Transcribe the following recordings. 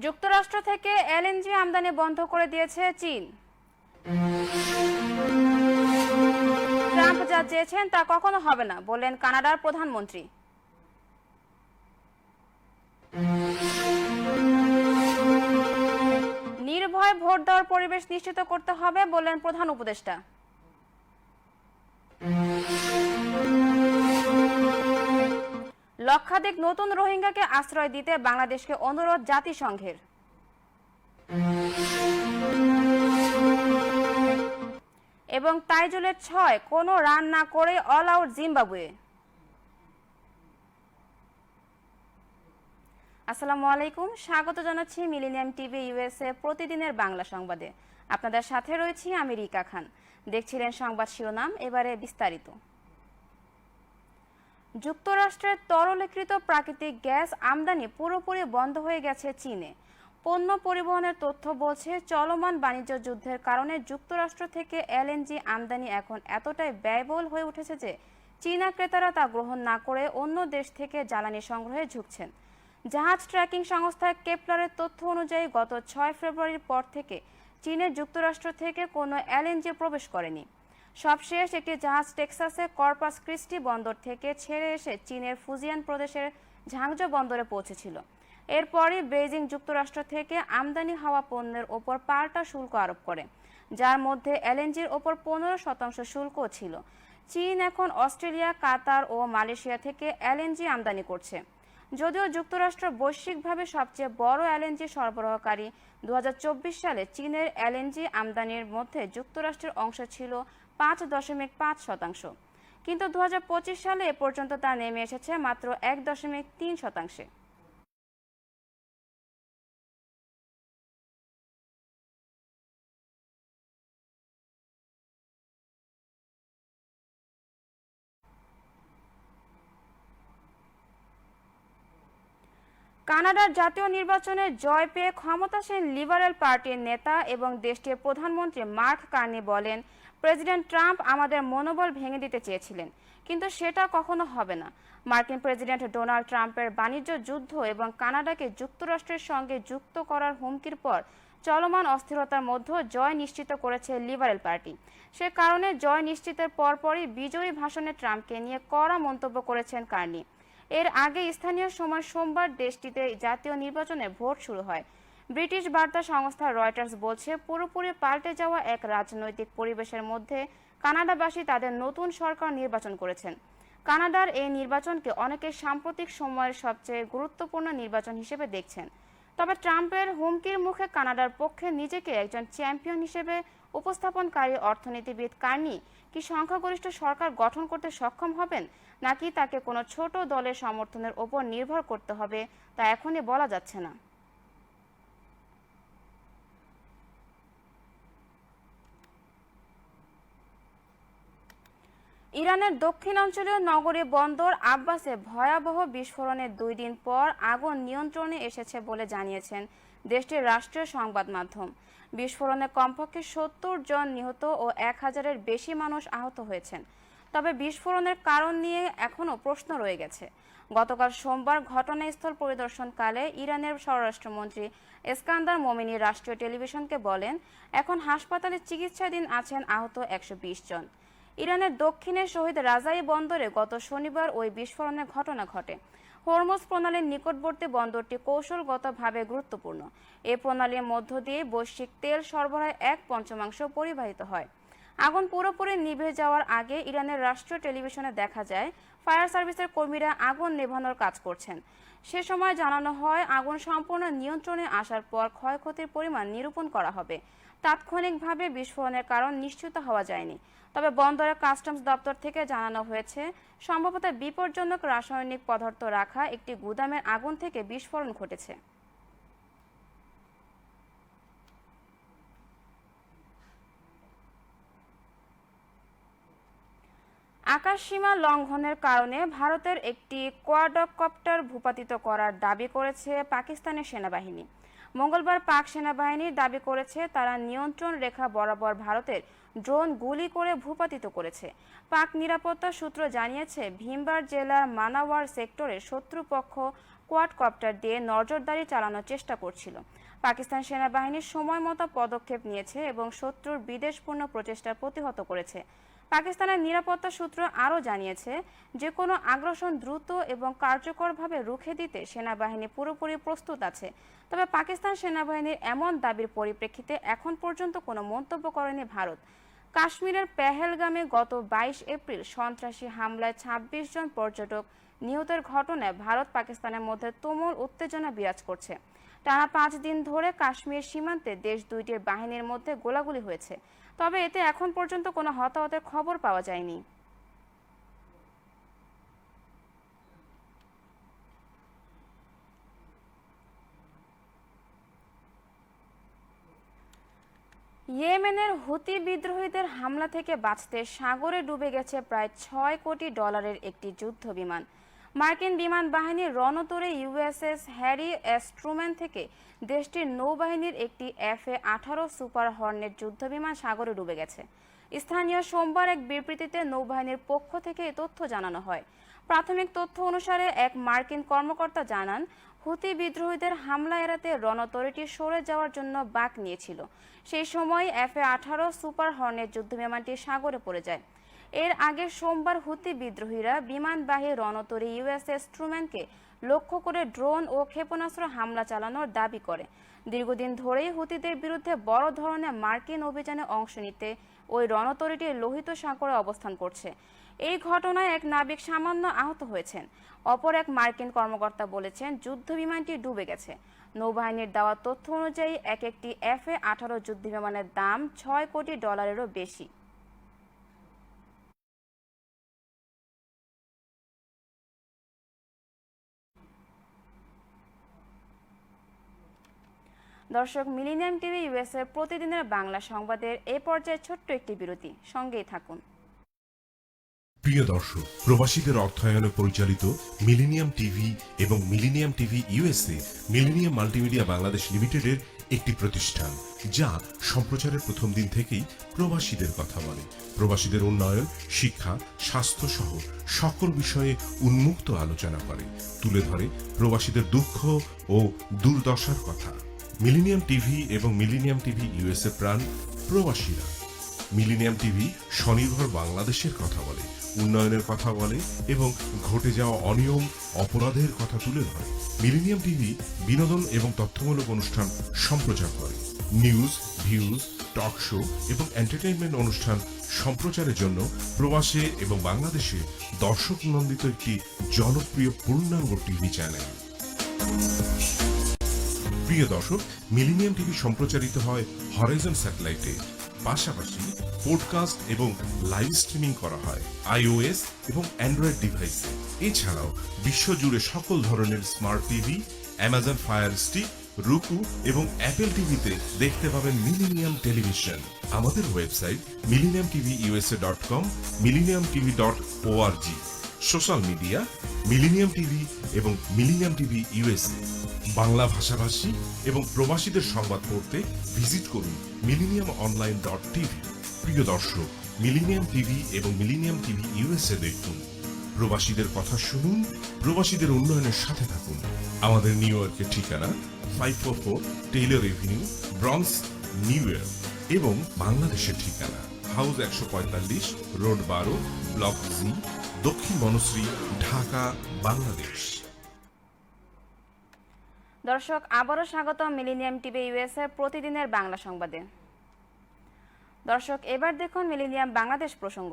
যুক্তরাষ্ট্র থেকে এলএনজি আমদানি বন্ধ করে দিয়েছে চীন। ট্রাম্প যা চেয়েছেন তা কখনো হবে না বললেন কানাডার প্রধানমন্ত্রী। নির্ভয় ভোট দেওয়ার পরিবেশ নিশ্চিত করতে হবে বললেন প্রধান উপদেষ্টা। লক্ষাধিক নতুন রোহিঙ্গাকে আশ্রয় দিতে বাংলাদেশকে অনুরোধ জাতিসংঘের। এবং তাইজুলের 6 কোনো রান না করে অল আউট জিম্বাবুয়ে। আসসালামু আলাইকুম, স্বাগত জানাচ্ছি মিলেনিয়াম টিভি ইউএসএ প্রতিদিনের বাংলা সংবাদে। আপনাদের সাথে রয়েছি আমি রিকা খান। দেখছিলেন সংবাদ শিরোনাম, এবারে বিস্তারিত। যুক্তরাষ্ট্রের তরলীকৃত প্রাকৃতিক গ্যাস আমদানি পুরোপুরি বন্ধ হয়ে গেছে চীনে। পণ্য পরিবহনের তথ্য বলছে, চলমান বাণিজ্য যুদ্ধের কারণে যুক্তরাষ্ট্র থেকে এলএনজি আমদানি এখন এতটাই ব্যয়বহুল হয়ে উঠেছে যে চীনা ক্রেতারা তা গ্রহণ না করে অন্য দেশ থেকে জ্বালানি সংগ্রহে ঝুঁকছেন। জাহাজ ট্র্যাকিং সংস্থা কেপলারের তথ্য অনুযায়ী গত 6 ফেব্রুয়ারির পর থেকে চীনে যুক্তরাষ্ট্র থেকে কোনো এলএনজি প্রবেশ করেনি। সবশেষ একটি জাহাজ টেক্সাসের কর্পাস ক্রিস্টি বন্দর থেকে ছেড়ে এসে চীনের ফুজিয়ান প্রদেশের ঝাংজো বন্দরে পৌঁছেছিল। এরপরই বেইজিং যুক্তরাষ্ট্র থেকে আমদানি হওয়া পণ্যের ওপর পাল্টা শুল্ক আরোপ করে, যার মধ্যে এলএনজির ওপর 15% শুল্কও ছিল। চীন এখন অস্ট্রেলিয়া, কাতার ও মালয়েশিয়া থেকে এলএনজি আমদানি করছে। যদিও যুক্তরাষ্ট্র বৈশ্বিকভাবে সবচেয়ে বড় এলএনজি সরবরাহকারী, 2024 সালে চীনের এলএনজি আমদানির মধ্যে যুক্তরাষ্ট্রের অংশ ছিল 5.5%, কিন্তু 2025 সালে এ পর্যন্ত তা নেমে এসেছে মাত্র 1.3%। কানাডার জাতীয় নির্বাচনে জয় পেয়ে ক্ষমতাসীন লিবারেল পার্টির নেতা এবং দেশটির প্রধানমন্ত্রী মার্ক কার্নি বলেন, প্রেসিডেন্ট ট্রাম্প আমাদের মনোবল ভেঙে দিতে চেয়েছিলেন, কিন্তু সেটা কখনো হবে না। মার্কিন প্রেসিডেন্ট ডোনাল্ড ট্রাম্পের বাণিজ্য যুদ্ধ এবং কানাডাকে যুক্তরাষ্ট্রের সঙ্গে যুক্ত করার হুমকির পর চলমান অস্থিরতার মধ্যে জয় নিশ্চিত করেছে লিবারেল পার্টি। সে কারণে জয় নিশ্চিতের পরপরই বিজয়ী ভাষণে ট্রাম্পকে নিয়ে কড়া মন্তব্য করেছেন কার্নি। এর আগে স্থানীয় সময় সোমবার দেশটিতে জাতীয় নির্বাচনে ভোট শুরু হয়। ব্রিটিশ বার্তা সংস্থা রয়টার্স বলছে, পুরোপুরি পাল্টে যাওয়া এক রাজনৈতিক পরিবেশের মধ্যে কানাডাবাসী তাদের নতুন সরকার নির্বাচন করেছেন। কানাডার এই নির্বাচনকে অনেকে সাম্প্রতিক সময়ের সবচেয়ে গুরুত্বপূর্ণ নির্বাচন হিসেবে দেখছেন। তবে ট্রাম্পের হুমকির মুখে কানাডার পক্ষে নিজেকে একজন চ্যাম্পিয়ন হিসেবে উপস্থাপনকারী অর্থনীতিবিদ কার্নি কি সংখ্যাগরিষ্ঠ সরকার গঠন করতে সক্ষম হবেন, নাকি তাকে কোনো ছোট দলের সমর্থনের ওপর নির্ভর করতে হবে, তা এখনই বলা যাচ্ছে না। ইরানের দক্ষিণাঞ্চলীয় নগরী বন্দর আব্বাসে ভয়াবহ বিস্ফোরণের 2 দিন পর আগুন নিয়ন্ত্রণে এসেছে বলে জানিয়েছেন দেশটির রাষ্ট্রীয় সংবাদ মাধ্যম। বিস্ফোরণে কমপক্ষে 70 জন নিহত ও 1000-এর বেশি মানুষ আহত হয়েছেন। তবে বিস্ফোরণের কারণ নিয়ে এখনও প্রশ্ন রয়ে গেছে। গতকাল সোমবার ঘটনাস্থল পরিদর্শনকালে ইরানের স্বরাষ্ট্রমন্ত্রী এসকান্দার মোমিনি রাষ্ট্রীয় টেলিভিশনকে বলেন, এখন হাসপাতালে চিকিৎসাধীন আছেন আহত 120 জন। ইরানের দক্ষিণে শহীদ রাজাই বন্দরে গত শনিবার ওই বিস্ফোরণের ঘটনা ঘটে। হরমুজ প্রণালীর নিকটবর্তী বন্দরটি কৌশলগতভাবে গুরুত্বপূর্ণ। এই প্রণালীর মধ্য দিয়ে বৈশ্বিক তেল সরবরাহের 1/5 পরিবাহিত হয়। আগুন পুরোপুরি নিভে যাওয়ার আগে ইরানের রাষ্ট্রীয় টেলিভিশনে দেখা যায় ফায়ার সার্ভিসের কর্মীরা আগুন নেভানোর কাজ করছেন। সে সময় জানানো হয়, আগুন সম্পূর্ণ নিয়ন্ত্রণে আসার পর ক্ষয়ক্ষতির পরিমাণ নিরূপণ করা হবে। তাৎক্ষণিকভাবে বিস্ফোরণের কারণ নিশ্চিত হওয়া যায়নি। তবে বন্দরের কাস্টমস দপ্তর থেকে জানানো হয়েছে, সম্ভবত বিপজ্জনক রাসায়নিক পদার্থ রাখা একটি গুদামের আগুন থেকে বিস্ফোরণ ঘটেছে। আকাশসীমা লঙ্ঘনের কারণে ভারতের একটি কোয়াডকপ্টার ভূপাতিত করার দাবি করেছে পাকিস্তানের সেনাবাহিনী। মঙ্গলবার পাক সেনাবাহিনী দাবি করেছে, তারা নিয়ন্ত্রণ রেখা বরাবর ভারতের ড্রোন গুলি করে ভূপাতিত করেছে। পাক নিরাপত্তা সূত্র জানিয়েছে, ভিমবার জেলার মানাওয়ার সেক্টরে শত্রুপক্ষ কোয়াডকপ্টার দিয়ে নজরদারি চালানোর চেষ্টা করছিল। পাকিস্তান সেনাবাহিনী সময় মতো পদক্ষেপ নিয়েছে এবং শত্রুর বিদেশপূর্ণ প্রচেষ্টা প্রতিহত করেছে। পাকিস্তানের নিরাপত্তা সূত্র আরও জানিয়েছে, যে কোনো আগ্রাসন দ্রুত এবং কার্যকরভাবে রুখে দিতে সেনাবাহিনী পুরোপুরি প্রস্তুত আছে। তবে পাকিস্তান সেনাবাহিনীর এমন দাবির পরিপ্রেক্ষিতে এখন পর্যন্ত কোনো মন্তব্য করেনি ভারত। কাশ্মীরের পেহেলগামে গত 22 এপ্রিল সন্ত্রাসী হামলায় 26 জন পর্যটক নিহতের ঘটনায় ভারত পাকিস্তানের মধ্যে তুমুল উত্তেজনা বিরাজ করছে। টানা 5 দিন ধরে কাশ্মীর সীমান্তে দেশ দুইটির বাহিনীর মধ্যে গোলাগুলি হয়েছে, তবে এতে এখন পর্যন্ত কোনো হতাহতের খবর পাওয়া যায়নি। ইয়েমেনের হুতি বিদ্রোহীদের হামলা থেকে বাঁচতে সাগরে ডুবে গেছে প্রায় $6 কোটি একটি যুদ্ধ বিমান। মার্কিন বিমান বাহিনীর রণতরে ইউএসএস হ্যারি এস ট্রুম্যান থেকে দেশটির নৌবাহিনীর একটি F-18 সুপার হর্নেট যুদ্ধবিমান সাগরে ডুবে গেছে। স্থানীয় সোমবার এক বিবৃতিতে নৌবাহিনীর পক্ষ থেকে এই তথ্য জানানো হয়। প্রাথমিক তথ্য অনুসারে এক মার্কিন কর্মকর্তা জানান, হুতি বিদ্রোহীদের হামলা এড়াতে রণতরিটি সরে যাওয়ার জন্য বাঁক নিয়েছিল। সেই সময় F-18 সুপার হর্নেট যুদ্ধবিমানটি সাগরে পড়ে যায়। এর আগে সোমবার হুতি বিদ্রোহীরা বিমানবাহী রণতরী ইউএসএস ট্রুম্যানকে লক্ষ্য করে ড্রোন ও ক্ষেপণাস্ত্র হামলা চালানোর দাবি করে। দীর্ঘদিন ধরেই হুতিদের বিরুদ্ধে বড় ধরনের মার্কিন অভিযানে অংশ নিতে ওই রণতরীটি লোহিত সাগরে অবস্থান করছে। এই ঘটনায় এক নাবিক সামান্য আহত হয়েছেন। অপর এক মার্কিন কর্মকর্তা বলেছেন, যুদ্ধ বিমানটি ডুবে গেছে। নৌবাহিনীর দেওয়া তথ্য অনুযায়ী একটি F-18 যুদ্ধবিমানের দাম $6 কোটিরও বেশি। দর্শক, মিলেনিয়াম টিভি ইউএসএ প্রতিদিনের বাংলা সংবাদের এই পর্যায়ে ছোট্ট একটি বিরতি, সঙ্গেই থাকুন। প্রিয় দর্শক, প্রবাসীদের অর্থায়নে পরিচালিত মিলেনিয়াম টিভি এবং millennium TV USA millennium multimedia Bangladesh লিমিটেডের একটি প্রতিষ্ঠান, যা সম্প্রচারের প্রথম দিন থেকেই প্রবাসীদের কথা বলে। প্রবাসীদের উন্নয়ন, শিক্ষা, স্বাস্থ্য সহ সকল বিষয়ে উন্মুক্ত আলোচনা করে, তুলে ধরে প্রবাসীদের দুঃখ ও দুর্দশার কথা। মিলেনিয়াম টিভি এবং মিলেনিয়াম টিভি ইউএসএ প্রাণ প্রবাসীরা। মিলেনিয়াম টিভি স্বনির্ভর বাংলাদেশের কথা বলে, উন্নয়নের কথা বলে এবং ঘটে যাওয়া অনিয়ম, অপরাধের কথা তুলে ধরে। মিলেনিয়াম টিভি বিনোদন এবং তথ্যমূলক অনুষ্ঠান সম্প্রচার করে। নিউজ, ভিউজ, টক শো এবং এন্টারটেইনমেন্ট অনুষ্ঠান সম্প্রচারের জন্য প্রবাসে এবং বাংলাদেশে দর্শক নন্দিত একটি জনপ্রিয় পূর্ণাঙ্গ টিভি চ্যানেল। প্রিয় দর্শক, মিলেনিয়াম টিভি সম্প্রচারিত হয় হরাইজন স্যাটেলাইটে। পাশাপাশি পডকাস্ট এবং লাইভ স্ট্রিমিং করা হয় iOS এবং অ্যান্ড্রয়েড ডিভাইসে। এছাড়াও বিশ্বজুড়ে সকল ধরনের smart TV, Amazon fire stick, রুকু এবং অ্যাপেল টিভিতে দেখতে পাবেন মিলেনিয়াম টেলিভিশন। আমাদের website millenniumtvusa.com, millenniumtv.org। Social media millennium TV এবং মিলেনিয়াম টিভি ইউএসএ। বাংলা ভাষাভাষী এবং প্রবাসীদের সংবাদ পড়তে ভিজিট করুন millenniumonline.tv। প্রিয় দর্শক, মিলেনিয়াম টিভি এবং মিলেনিয়াম টিভি ইউএসএ দেখুন, প্রবাসীদের কথা শুনুন, প্রবাসীদের উন্নয়নের সাথে থাকুন। আমাদের নিউ ইয়র্কের ঠিকানা 544 Taylor Avenue, Bronx, new York এবং বাংলাদেশের ঠিকানা হাউস 145, রোড 12, ব্লক জি, দক্ষিণ বনশ্রী, ঢাকা, বাংলাদেশ। দর্শক, আবারও স্বাগত মিলেনিয়াম টিভি ইউএসএ প্রতিদিনের বাংলা সংবাদে। দর্শক, এবার দেখুন মিলেনিয়াম বাংলাদেশ প্রসঙ্গ।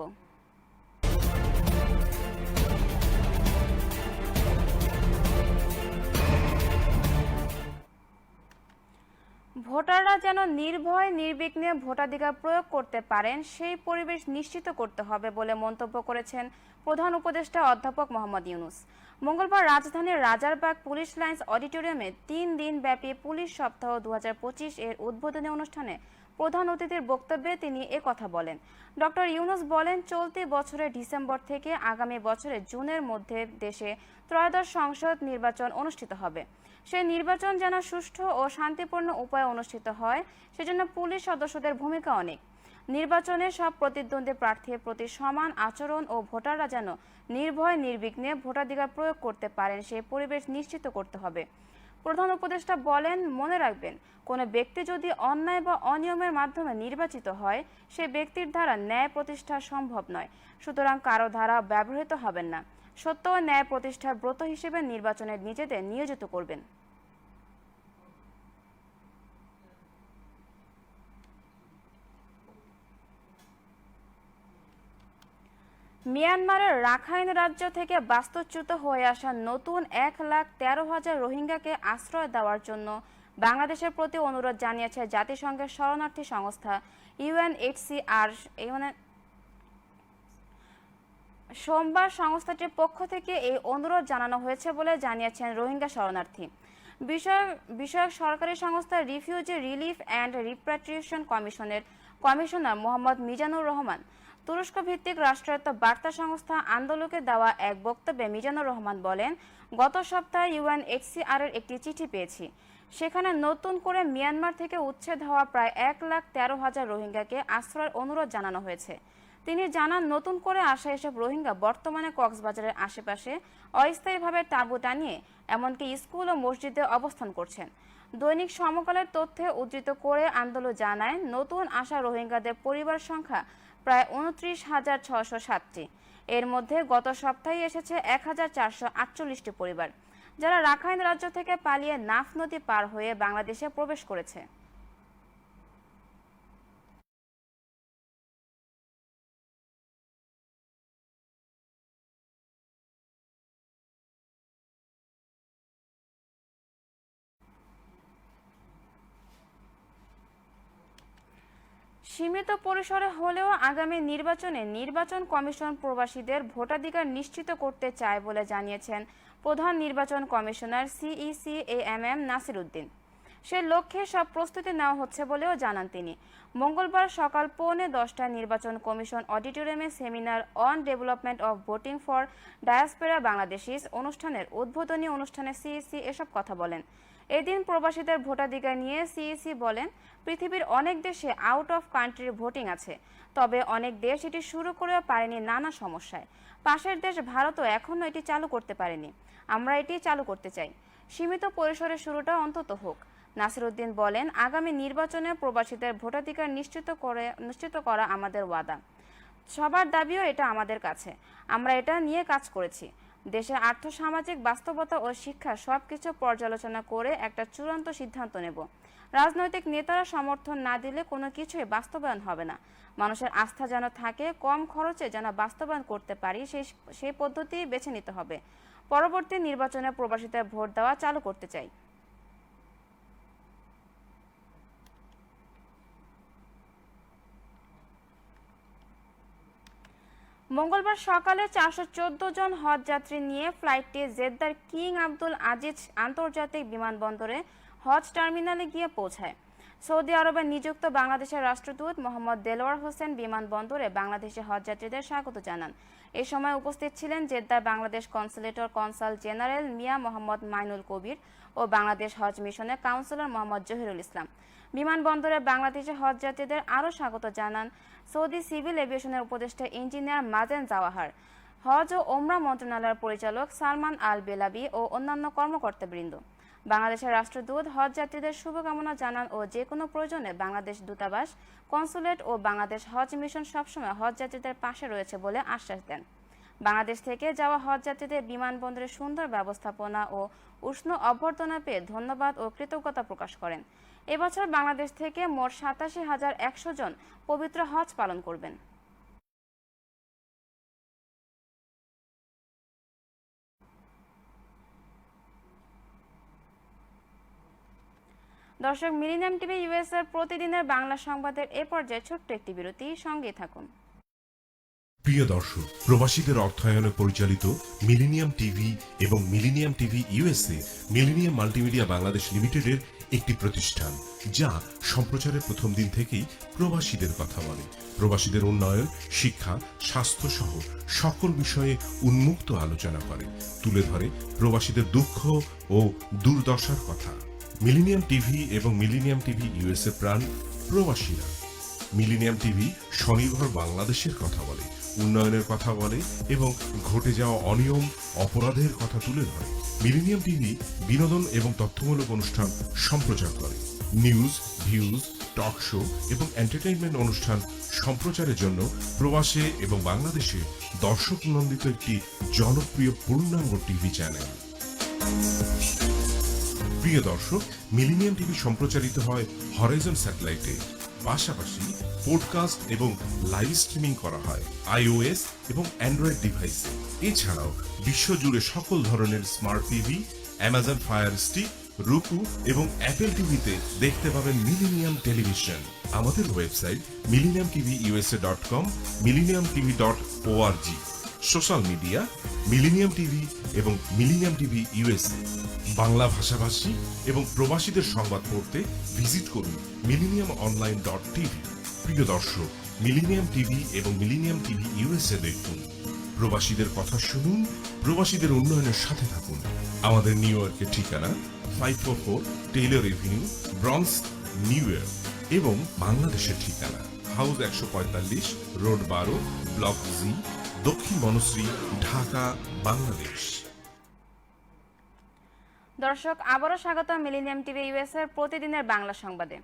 ভোটাররা যেন নির্ভয় নির্বিঘ্নে ভোটাধিকার প্রয়োগ করতে পারেন, সেই পরিবেশ নিশ্চিত করতে হবে বলে মন্তব্য করেছেন প্রধান উপদেষ্টা অধ্যাপক মোহাম্মদ ইউনূস। মঙ্গলবার রাজধানীর রাজারবাগ পুলিশ লাইন্স অডিটোরিয়ামে 3 দিনব্যাপী পুলিশ সপ্তাহ 2025 এর উদ্বোধনী অনুষ্ঠানে প্রধান অতিথির বক্তব্যে তিনি কথা বলেন। ডক্টর ইউনূস বলেন, চলতি বছরের ডিসেম্বর থেকে আগামী বছরের জুনের মধ্যে দেশে ত্রয়োদশ সংসদ নির্বাচন অনুষ্ঠিত হবে। সেই নির্বাচন যেন সুষ্ঠু ও শান্তিপূর্ণ উপায়ে অনুষ্ঠিত হয়, সেজন্য পুলিশ সদস্যদের ভূমিকা অনেক। নির্বাচনে সব প্রতিদ্বন্দ্বী প্রার্থীর প্রতি সমান আচরণ ও ভোটাররা যেন নির্ভয় নির্বিঘ্নে ভোটাধিকার প্রয়োগ করতে পারেন সেই পরিবেশ নিশ্চিত করতে হবে। প্রধান উপদেষ্টা বলেন, মনে রাখবেন, কোনো ব্যক্তি যদি অন্যায় বা অনিয়মের মাধ্যমে নির্বাচিত হয়, সে ব্যক্তির দ্বারা ন্যায় প্রতিষ্ঠা সম্ভব নয়। সুতরাং কারো দ্বারা ব্যবহৃত হবেন না। সত্য ও ন্যায় প্রতিষ্ঠার ব্রত হিসেবে নির্বাচনে নিজেদের নিয়োজিত করবেন। মিয়ানমারের রাখাইন রাজ্য থেকে বাস্তুচ্যুত হয়ে আসা নতুন 1,13,000 রোহিঙ্গাকে আশ্রয় দেওয়ার জন্য বাংলাদেশের প্রতি অনুরোধ জানিয়েছে জাতিসংঘের শরণার্থী সংস্থা UNHCR। সোমবার সংস্থাটির পক্ষ থেকে এই অনুরোধ জানানো হয়েছে বলে জানিয়েছেন রোহিঙ্গা শরণার্থী বিষয়ক সরকারি সংস্থা রিফিউজি রিলিফ অ্যান্ড রিপ্যাট্রিয়েশন কমিশনের কমিশনার মোহাম্মদ মিজানুর রহমান। তুরস্ক ভিত্তিক রাষ্ট্রায়ত্ত বার্তা সংস্থা আন্দোলনকে দেওয়া এক বক্তব্যে মিজানুর রহমান বলেন, গত সপ্তাহে UNHCR এর একটি চিঠি পেয়েছি। সেখানে নতুন করে মিয়ানমার থেকে উচ্ছেদ হওয়া প্রায় 1,13,000 রোহিঙ্গাকে আশ্রয়ের অনুরোধ জানানো হয়েছে। তিনি জানান, নতুন করে আসা এসব রোহিঙ্গা বর্তমানে কক্সবাজারের আশেপাশে অস্থায়ীভাবে তাঁবু টানিয়ে এমনকি স্কুল ও মসজিদে অবস্থান করছেন। দৈনিক সমকালের তথ্যে উদ্ধৃত করে আন্দোলন জানায়, নতুন আসা রোহিঙ্গাদের পরিবার সংখ্যা প্রায় 29,607টি। এর মধ্যে গত সপ্তাহে এসেছে 1,448টি পরিবার, যারা রাখাইন রাজ্য থেকে পালিয়ে নাফ নদী পার হয়ে বাংলাদেশে প্রবেশ করেছে। সীমিত পরিসরে হলেও আগামী নির্বাচনে নির্বাচন কমিশন প্রবাসীদের ভোটাধিকার নিশ্চিত করতে চায় বলে জানিয়েছেন প্রধান নির্বাচন কমিশনার CEC-AM নাসির উদ্দিন। সে লক্ষ্যে সব প্রস্তুতি নেওয়া হচ্ছে বলেও জানান তিনি। মঙ্গলবার সকাল 9:45টায় নির্বাচন কমিশন অডিটোরিয়ামে seminar on development of voting for diaspora বাংলাদেশিস অনুষ্ঠানের উদ্বোধনী অনুষ্ঠানে CEC এসব কথা বলেন। এদিন প্রবাসীদের ভোটাধিকার নিয়ে CEC বলেন, পৃথিবীর অনেক দেশে আউট অফ কান্ট্রি ভোটিং আছে, তবে অনেক দেশ এটি শুরু করেও পারেনি নানা সমস্যায়। পাশের দেশ ভারতও এখনও এটি চালু করতে পারেনি। আমরা এটি চালু করতে চাই। সীমিত পরিসরে শুরুটা অন্তত হোক। নাসির উদ্দিন বলেন, আগামী নির্বাচনে প্রবাসীদের ভোটাধিকার নিশ্চিত করা আমাদের ওয়াদা। সবার দাবিও এটা আমাদের কাছে। আমরা এটা নিয়ে কাজ করেছি। দেশের আর্থসামাজিক বাস্তবতা ও শিক্ষা সবকিছু পর্যালোচনা করে একটা চূড়ান্ত সিদ্ধান্ত নেব। রাজনৈতিক নেতারা সমর্থন না দিলে কোনো কিছুই বাস্তবায়ন হবে না। মানুষের আস্থা যেন থাকে, কম খরচে যেন বাস্তবায়ন করতে পারি, সেই পদ্ধতি বেছে নিতে হবে। পরবর্তী নির্বাচনে প্রবাসীদের ভোট দেওয়া চালু করতে চাই। মঙ্গলবার সকালে 414 জন হজ যাত্রী নিয়ে ফ্লাইটটি জেদ্দার কিং আব্দুল আজিজ আন্তর্জাতিক বিমানবন্দরে হজ টার্মিনালে গিয়ে পৌঁছায়। সৌদি আরবে নিযুক্ত বাংলাদেশের রাষ্ট্রদূত মোহাম্মদ দেলোয়ার হোসেন বিমানবন্দরে বাংলাদেশি হজযাত্রীদের স্বাগত জানান। এ সময় উপস্থিত ছিলেন জেদ্দার বাংলাদেশ কনসুলেটর কনসাল জেনারেল মিয়া মোহাম্মদ মাইনুল কবির ও বাংলাদেশ হজ মিশনের কাউন্সিলর মোহাম্মদ জহিরুল ইসলাম। বিমানবন্দরে বাংলাদেশি হজযাত্রীদের আরও স্বাগত জানান সৌদি সিভিল এভিয়েশনের উপদেষ্টা ইঞ্জিনিয়ার মাজেন জাওয়াহার, হজ ও ওমরা মন্ত্রণালয়ের পরিচালক সালমান আল বেলাবি ও অন্যান্য কর্মকর্তাবৃন্দ। বাংলাদেশের রাষ্ট্রদূত হজযাত্রীদের শুভকামনা জানান ও যে কোনো প্রয়োজনে বাংলাদেশ দূতাবাস, কনসুলেট ও বাংলাদেশ হজ মিশন সবসময় হজযাত্রীদের পাশে রয়েছে বলে আশ্বাস দেন। বাংলাদেশ থেকে যাওয়া হজযাত্রীদের বিমানবন্দরের সুন্দর ব্যবস্থাপনা ও উষ্ণ অভ্যর্থনা পেয়ে ধন্যবাদ ও কৃতজ্ঞতা প্রকাশ করেন। এবছর বাংলাদেশ থেকে মোট 87,100 জন পবিত্র হজ পালন করবেন। দর্শক, মিলিনিয়াম টিভি US এর প্রতিদিনের বাংলা সংবাদের এ পর্যায়ে ছোট্ট একটি বিরতি, সঙ্গে থাকুন। প্রিয় দর্শক, প্রবাসীদের অর্থায়নে পরিচালিত মিলিনিয়াম টিভি এবং millennium TV USA millennium multimedia Bangladesh লিমিটেডের একটি প্রতিষ্ঠান, যা সম্প্রচারের প্রথম দিন থেকেই প্রবাসীদের কথা বলে। প্রবাসীদের উন্নয়ন, শিক্ষা, স্বাস্থ্য সহ সকল বিষয়ে উন্মুক্ত আলোচনা করে, তুলে ধরে প্রবাসীদের দুঃখ ও দুর্দশার কথা। মিলিনিয়াম টিভি এবং মিলিনিয়াম টিভি USA প্রাণ প্রবাসীরা। মিলিনিয়াম টিভি স্বনির্ভর বাংলাদেশের কথা বলে, উন্নয়নের কথা বলে এবং ঘটে যাওয়া অনিয়ম অপরাধের কথা তুলে ধরে। মিলিনিয়াম টিভি বিনোদন এবং তথ্যমূলক অনুষ্ঠান সম্প্রচার করে। নিউজ, ভিউজ, টক শো এবং এন্টারটেইনমেন্ট অনুষ্ঠান সম্প্রচারের জন্য প্রবাসে এবং বাংলাদেশে দর্শক নন্দিত একটি জনপ্রিয় পূর্ণাঙ্গ টিভি চ্যানেল। প্রিয় দর্শক, মিলিনিয়াম টিভি সম্প্রচারিত হয় হরাইজন স্যাটেলাইটে। পাশাপাশি পডকাস্ট এবং লাইভ স্ট্রিমিং করা হয় iOS এবং অ্যান্ড্রয়েড ডিভাইসে। এছাড়াও বিশ্বজুড়ে সকল ধরনের smart TV, Amazon fire stick, রুকু এবং অ্যাপেল টিভিতে দেখতে পাবেন মিলিনিয়াম টেলিভিশন। আমাদের website millenniumtvusa.com, millenniumtv.org। Social media millennium TV এবং মিলিনিয়াম টিভি ইউএসএ। বাংলা ভাষাভাষী এবং প্রবাসীদের সংবাদ পড়তে ভিজিট করুন millenniumonline.tv। প্রিয় দর্শক, মিলিনিয়াম টিভি এবং মিলিনিয়াম টিভি ইউএসএ দেখুন। প্রবাসীদের কথা শুনুন, প্রবাসীদের উন্নয়নের সাথে থাকুন। আমাদের নিউ ইয়র্কের ঠিকানা 544 টেইলর এভিনিউ, ব্রনক্স, নিউ ইয়র্ক এবং বাংলাদেশের ঠিকানা হাউস 145, রোড 12, ব্লক জি, দক্ষিণ বনশ্রী, ঢাকা, বাংলাদেশ। দর্শক, আবারও স্বাগত মিলিনিয়াম টিভি ইউএস এর প্রতিদিনের বাংলা সংবাদে।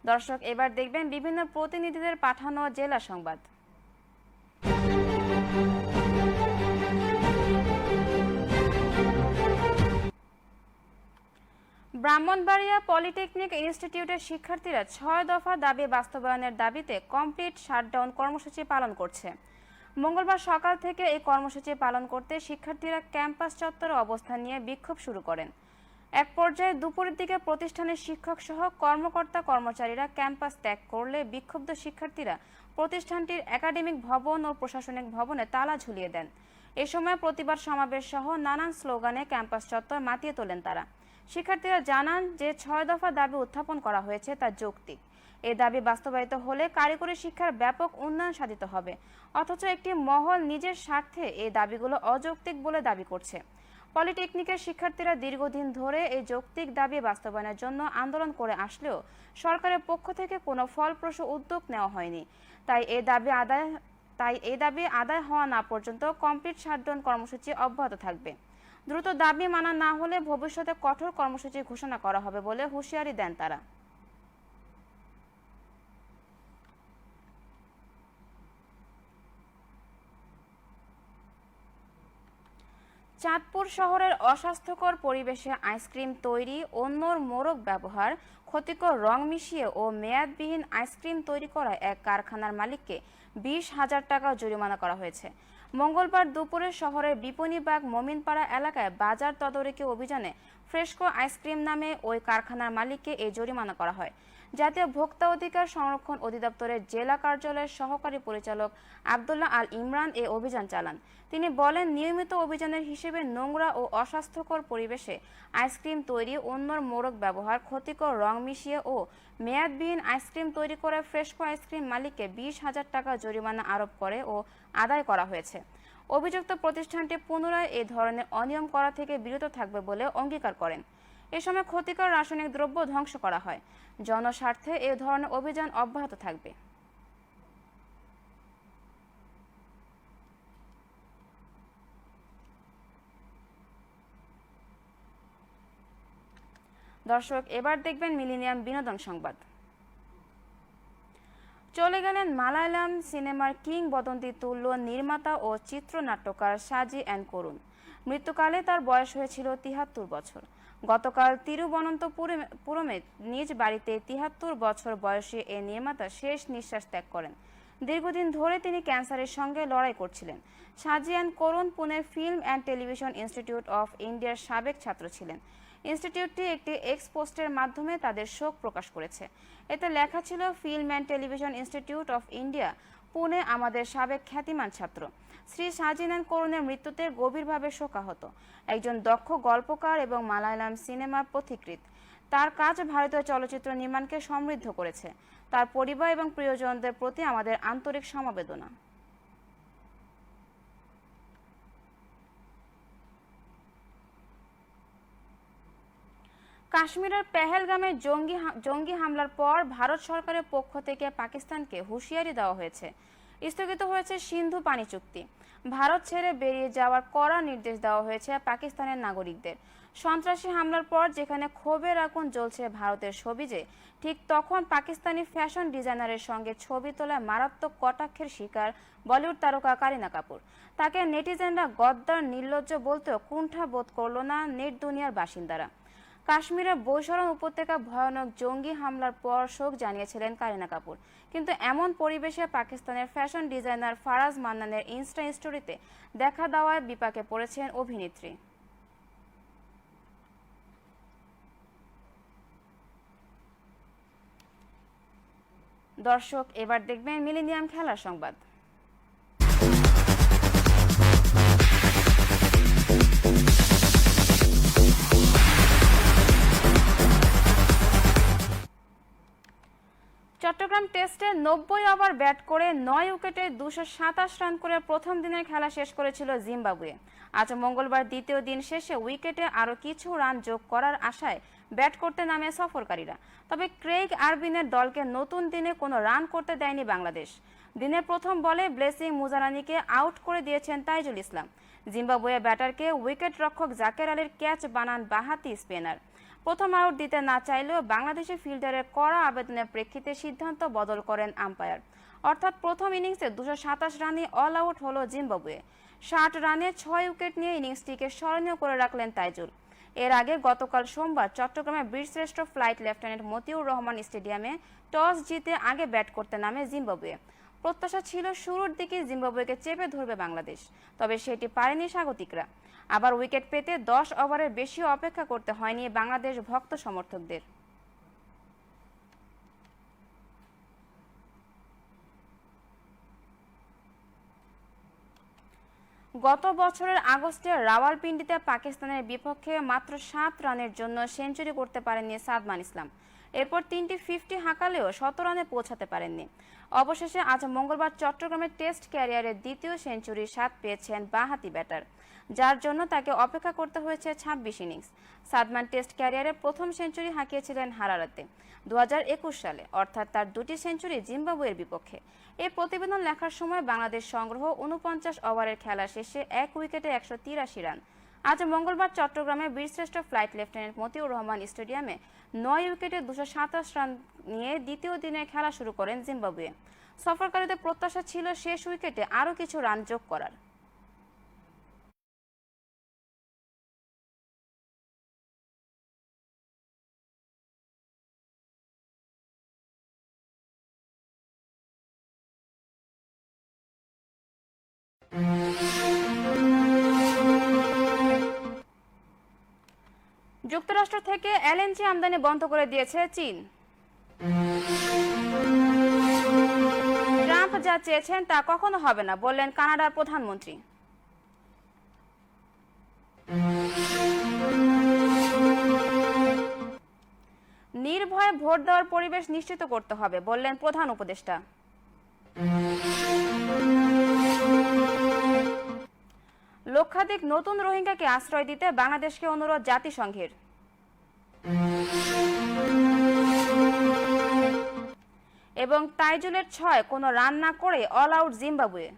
দর্শক, এবার দেখবেন বিভিন্ন প্রতিনিধিদের পাঠানো জেলা সংবাদ। ব্রাহ্মণবাড়িয়া পলিটেকনিক ইনস্টিটিউটের শিক্ষার্থীরা 6 দফা দাবি বাস্তবায়নের দাবিতে কমপ্লিট শাটডাউন কর্মসূচি পালন করছে। মঙ্গলবার সকাল থেকে এই কর্মসূচি পালন করতে শিক্ষার্থীরা ক্যাম্পাস চত্বরে অবস্থান নিয়ে বিক্ষোভ শুরু করেন। এক পর্যায়ে দুপুরের দিকে প্রতিষ্ঠানের শিক্ষক সহ কর্মকর্তা কর্মচারীরা ক্যাম্পাস ত্যাগ করলে বিক্ষুব্ধ শিক্ষার্থীরা প্রতিষ্ঠানটির একাডেমিক ভবন ও প্রশাসনিক ভবনে তালা ঝুলিয়ে দেন। এ সময় প্রতিবাদ সমাবেশ সহ নানান স্লোগানে ক্যাম্পাস চত্বর মাতিয়ে তোলেন তারা। শিক্ষার্থীরা জানান যে 6 দফা দাবি উত্থাপন করা হয়েছে তা যৌক্তিক। এই দাবি বাস্তবায়িত হলে কারিগরি শিক্ষার ব্যাপক উন্নয়ন সাধিত হবে, অথচ একটি মহল নিজের স্বার্থে এই দাবিগুলো অযৌক্তিক বলে দাবি করছে। পলিটেকনিকের শিক্ষার্থীরা দীর্ঘদিন ধরে এই যৌক্তিক দাবি বাস্তবায়নের জন্য আন্দোলন করে আসলেও সরকারের পক্ষ থেকে কোনো ফলপ্রসূ উদ্যোগ নেওয়া হয়নি। তাই এই দাবি আদায় হওয়া না পর্যন্ত কমপ্লিট শাটডাউন কর্মসূচি অব্যাহত থাকবে। দ্রুত দাবি মানা না হলে ভবিষ্যতে কঠোর কর্মসূচি ঘোষণা করা হবে বলে হুঁশিয়ারি দেন তারা। চাঁদপুর শহরের অস্বাস্থ্যকর পরিবেশে আইসক্রিম তৈরি, অন্যর মোড়ক ব্যবহার, ক্ষতিকর রং মিশিয়ে ও মেয়াদবিহীন আইসক্রিম তৈরি করা এক কারখানার মালিককে 20,000 টাকা জরিমানা করা হয়েছে। মঙ্গলবার দুপুরে শহরের বিপণীবাগ মমিনপাড়া এলাকায় বাজার তদারকি অভিযানে ফ্রেশকো আইসক্রিম নামে ওই কারখানার মালিককে এই জরিমানা করা হয়। জাতীয় ভোক্তা অধিকার সংরক্ষণ অধিদপ্তরের জেলা কার্যালয়ের সহকারী পরিচালক আব্দুল্লাহ আল ইমরান এই অভিযান চালান। তিনি বলেন, নিয়মিত অভিযানের হিসেবে নোংরা ও অস্বাস্থ্যকর পরিবেশে আইসক্রিম তৈরি, অন্যর মোড়ক ব্যবহার, ক্ষতিকর রং মিশিয়ে ও মেয়াদবিহীন আইসক্রিম তৈরি করে ফ্রেশকো আইসক্রিম মালিককে 20,000 টাকা জরিমানা আরোপ করে ও আদায় করা হয়েছে। অভিযুক্ত প্রতিষ্ঠানটি পুনরায় এই ধরনের অনিয়ম করা থেকে বিরত থাকবে বলে অঙ্গীকার করেন। এ সময় ক্ষতিকর রাসায়নিক দ্রব্য ধ্বংস করা হয়। জনস্বার্থে এ ধরনের অভিযান অব্যাহত থাকবে। দর্শক, এবার দেখবেন মিলিনিয়াম বিনোদন সংবাদ। চলে গেলেন মালায়ালাম সিনেমার কিংবদন্তি তুল্য নির্মাতা ও চিত্রনাট্যকার সাজি অ্যান্ড করুণ। মৃত্যুকালে তার বয়স হয়েছিল 73 বছর। গতকাল তিরুবনন্তপুরমে নিজ বাড়িতে 73 বছর বয়সী এ নির্মাতা শেষ নিঃশ্বাস ত্যাগ করেন। দীর্ঘদিন ধরে তিনি ক্যান্সারের সঙ্গে লড়াই করছিলেন। সাজি অ্যান্ড করুণ পুনের film and television institute of ইন্ডিয়ার সাবেক ছাত্র ছিলেন। ইনস্টিটিউটটি একটি এক্স পোস্টের মাধ্যমে তাদের শোক প্রকাশ করেছে। এতে লেখা ছিল, film and television institute of India, Pune আমাদের সাবেক খ্যাতিমান ছাত্র শ্রী সাজি অ্যান্ড করুণের মৃত্যুতে গভীরভাবে শোকাহত। একজন দক্ষ গল্পকার এবং মালায়ালাম সিনেমার পথিকৃৎ। তার কাজ ভারতীয় চলচ্চিত্র নির্মাণকে সমৃদ্ধ করেছে। তার পরিবার এবং প্রিয়জনদের প্রতি আমাদের আন্তরিক সমবেদনা। কাশ্মীরের পেহেলগামে জঙ্গি হামলার পর ভারত সরকারের পক্ষ থেকে পাকিস্তানকে হুঁশিয়ারি দেওয়া হয়েছে। স্থগিত হয়েছে সিন্ধু পানি চুক্তি। ভারত ছেড়ে বেরিয়ে যাওয়ার কড়া নির্দেশ দেওয়া হয়েছে পাকিস্তানের নাগরিকদের। সন্ত্রাসী হামলার পর যেখানে ক্ষোভের আগুন জ্বলছে ভারতের সবিজে, ঠিক তখন পাকিস্তানি ফ্যাশন ডিজাইনারের সঙ্গে ছবি তোলায় মারাত্মক কটাক্ষের শিকার বলিউড তারকা কারিনা কাপুর। তাকে নেটিজেনরা গদ্দার, নির্লজ্জ বলতেও কুণ্ঠা বোধ করল না নেট দুনিয়ার বাসিন্দারা। কাশ্মীরের বৈশরণ উপত্যকা ভয়ানক জঙ্গি হামলার পর শোক জানিয়েছিলেন কারিনা কাপুর, কিন্তু এমন পরিবেশে পাকিস্তানের ফ্যাশন ডিজাইনার ফারাজ মান্নানের ইনস্টা স্টোরিতে দেখা দেওয়ায় বিপাকে পড়েছেন অভিনেত্রী। দর্শক, এবার দেখবেন মিলেনিয়াম খেলার সংবাদ। চট্টগ্রাম টেস্টে 90 ওভার ব্যাট করে 9 উইকেটে 227 রান করে প্রথম দিনের খেলা শেষ করেছিল জিম্বাবুয়ে। আজ মঙ্গলবার দ্বিতীয় দিন শেষে উইকেটে আরও কিছু রান যোগ করার আশায় ব্যাট করতে নামে সফরকারীরা। তবে ক্রেইগ আরবিনের দলকে নতুন দিনে কোনো রান করতে দেয়নি বাংলাদেশ। দিনের প্রথম বলে ব্লেসিং মুজারানিকে আউট করে দিয়েছেন তাইজুল ইসলাম। জিম্বাবুয়ে ব্যাটারকে উইকেট রক্ষক জাকের আলীর ক্যাচ বানান বাঁহাতি স্পিনার। প্রথম আউট দিতে না চাইলেও বাংলাদেশি ফিল্ডারের কড়া আবেদনের প্রেক্ষিতে সিদ্ধান্ত বদল করেন আম্পায়ার। অর্থাৎ প্রথম ইনিংসে 227 রানে অল আউট হলো জিম্বাবুয়ে। 60 রানে 6 উইকেট নিয়ে ইনিংসটিকে স্মরণীয় করে রাখলেন তাইজুল। এর আগে গতকাল সোমবার চট্টগ্রামের বীরশ্রেষ্ঠ ফ্লাইট লেফটেন্যান্ট মতিউর রহমান স্টেডিয়ামে টস জিতে আগে ব্যাট করতে নামে জিম্বাবুয়ে। প্রত্যাশা ছিল শুরুর দিকে জিম্বাবুয়েকে চেপে ধরবে বাংলাদেশ, তবে সেটি পারেনি স্বাগতিকরা। আবার উইকেট পেতে 10 ওভারের বেশিও অপেক্ষা করতে হয়নি বাংলাদেশ ভক্ত সমর্থকদের। গত বছরের আগস্টে রাওয়ালপিন্ডিতে পাকিস্তানের বিপক্ষে মাত্র 7 রানের জন্য সেঞ্চুরি করতে পারেননি সাদমান ইসলাম। এরপর 3টি 50 হাঁকালেও 100 রানে পৌঁছাতে পারেননি। অবশেষে আজ মঙ্গলবার চট্টগ্রামের টেস্ট ক্যারিয়ারের দ্বিতীয় সেঞ্চুরির স্বাদ পেয়েছেন বাঁহাতি ব্যাটার, যার জন্য তাকে অপেক্ষা করতে হয়েছে 26 ইনিংস। সাদমান টেস্ট ক্যারিয়ারের প্রথম সেঞ্চুরি হাঁকিয়েছিলেন হারারাতে 2021 সালে, অর্থাৎ তার দুটি সেঞ্চুরি জিম্বাবুয়ের বিপক্ষে। এই প্রতিবেদন লেখার সময় বাংলাদেশ সংগ্রহ 49 ওভারের খেলা শেষে 1 উইকেটে 183 রান। আজ মঙ্গলবার চট্টগ্রামে বীরশ্রেষ্ঠ ফ্লাইট লেফটেন্যান্ট মতিউর রহমান স্টেডিয়ামে 9 উইকেটে 227 রান নিয়ে দ্বিতীয় দিনের খেলা শুরু করেন জিম্বাবুয়ে। সফরকারীদের প্রত্যাশা ছিল শেষ উইকেটে আরও কিছু রান যোগ করার। যুক্তরাষ্ট্র থেকে এলএনজি আমদানি বন্ধ করে দিয়েছে চীন। ট্রাম্প যা চেয়েছেন তা কখনো হবে না বললেন কানাডার প্রধানমন্ত্রী। নির্ভয়ে ভোট দেওয়ার পরিবেশ নিশ্চিত করতে হবে বললেন প্রধান উপদেষ্টা। লক্ষাধিক নতুন রোহিঙ্গাকে আশ্রয় দিতে বাংলাদেশকে অনুরোধ জাতিসংঘের। এবং তাইজুলের 6 কোনো রান না করে অল আউট জিম্বাবুয়ে।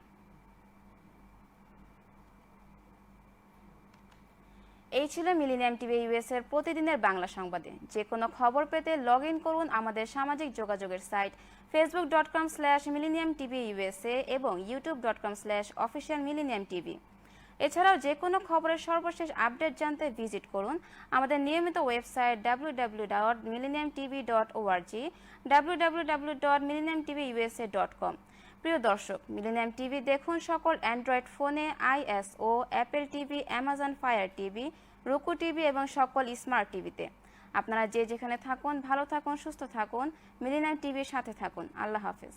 এই ছিল মিলেনিয়াম টিভি ইউএস এর প্রতিদিনের বাংলা সংবাদে। যে কোনো খবর পেতে লগ ইন করুন আমাদের সামাজিক যোগাযোগের সাইট facebook.com/millenniumtvusa এবং youtube.com/officialmillenniumtv। এছাড়াও যে কোনো খবরের সর্বশেষ আপডেট জানতে ভিজিট করুন আমাদের নিয়মিত ওয়েবসাইট www.millenniumtv.org, www.millenniumtvusa.com। প্রিয় দর্শক, মিলেনিয়াম টিভি দেখুন সকল অ্যান্ড্রয়েড ফোনে, ISO, Apple TV, Amazon fire TV, roku TV এবং সকল স্মার্ট টিভিতে। আপনারা যে যেখানে থাকুন ভালো থাকুন, সুস্থ থাকুন, মিলেনিয়াম টিভির সাথে থাকুন। আল্লাহ হাফেজ।